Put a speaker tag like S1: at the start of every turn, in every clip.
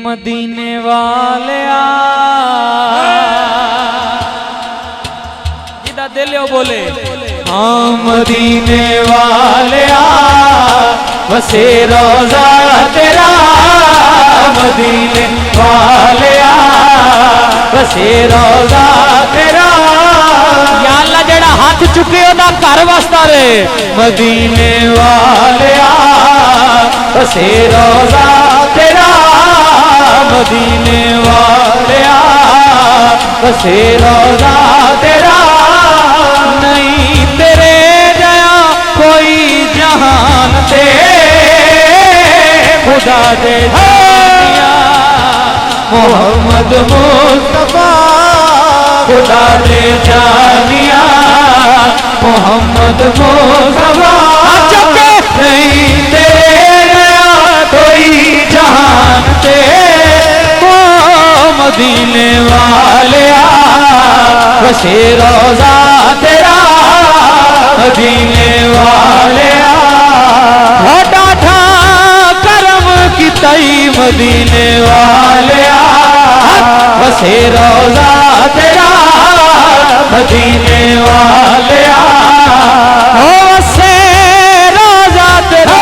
S1: मदीने वाले जिदा दिल बोले हाँ मदीने वाले बसे रोजा तेरा मदीने वाले बसे रोजा तेरा या अल्लाह जेड़ा हाथ चुके ओदा घर वसदा रे मदीने वाले बसे रोजा तेरा मदीने वाले बसे रोजा तेरा नहीं तेरे जया कोई जहान ते खुदा दे जानिया मोहम्मद मुस्तफा खुदा दे जानिया मोहम्मद मुस्तफा नहीं तेरे जया कोई जहान ते मदीने वाले बसे रोजा तेरा मदीने वाले होटा ठा करम की तई मदीने वाले बसे रोजा तेरा मदीने वाले बसे रोजा तेरा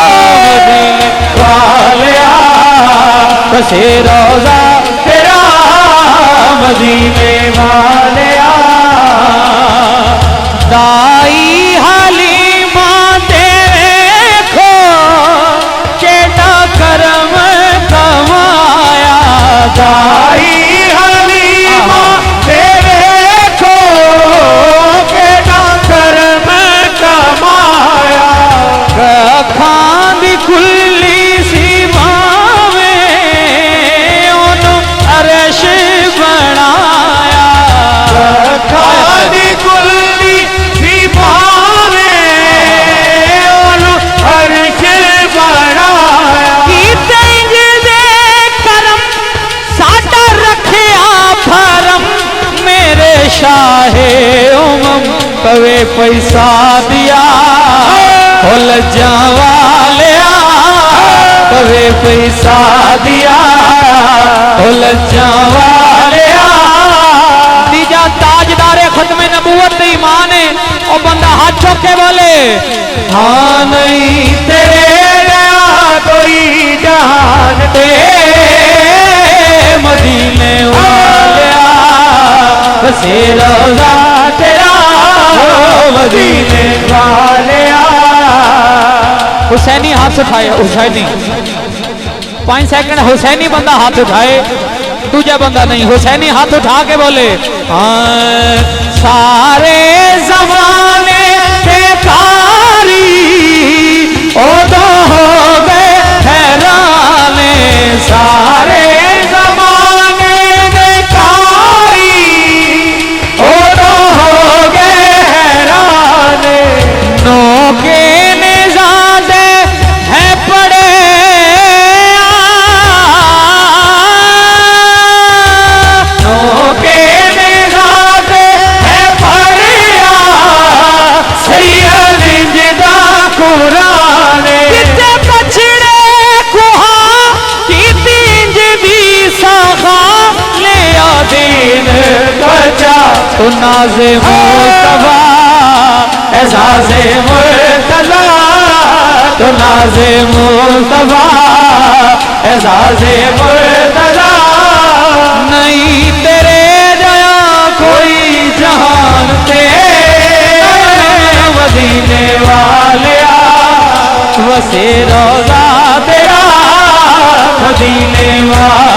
S1: मदीने वाले बसे रोजा तेरा मदीने वाले दाई हलीमा देखो चेटा करम कमाया दाई हलीमा देखो चेटा करम कमाया खांदी खुली सी बनाया खादी कुल्ली भी भावे अर्श बनाया तेंज दे करम साडा रखिया भरम मेरे शाहे उमम कवे पैसा दिया फुल जावालिया कवे पैसा दिया फुल जावालिया तीजा ताजदारे खत्मे नबूवत ईमान है और बंदा हाथ चौक के बोले हाँ नहीं तेरे कोई जहान दे मदीने वाले बसे रोजा तेरा मदीने वाले हुसैनी हाथ उठाए हुसैनी 5 सेकंड हुसैनी बंदा हाथ उठाए दूजा बंदा नहीं हुसैनी हाथ उठा के बोले हाँ सारे जमाने बेकारी ओदा हो गए हैराने सारे जमाने बेकारी ओदा हो गए हैराने नो के निजादे है पड़े तो नाज़े मुस्तफा एज़ाज़े मुर्तज़ा तो नाज़े मुस्तफा एज़ाज़े मुर्तज़ा नहीं तेरे जया कोई जहान ते मदीने वाले बसे रोजा तेरा मदीने वाले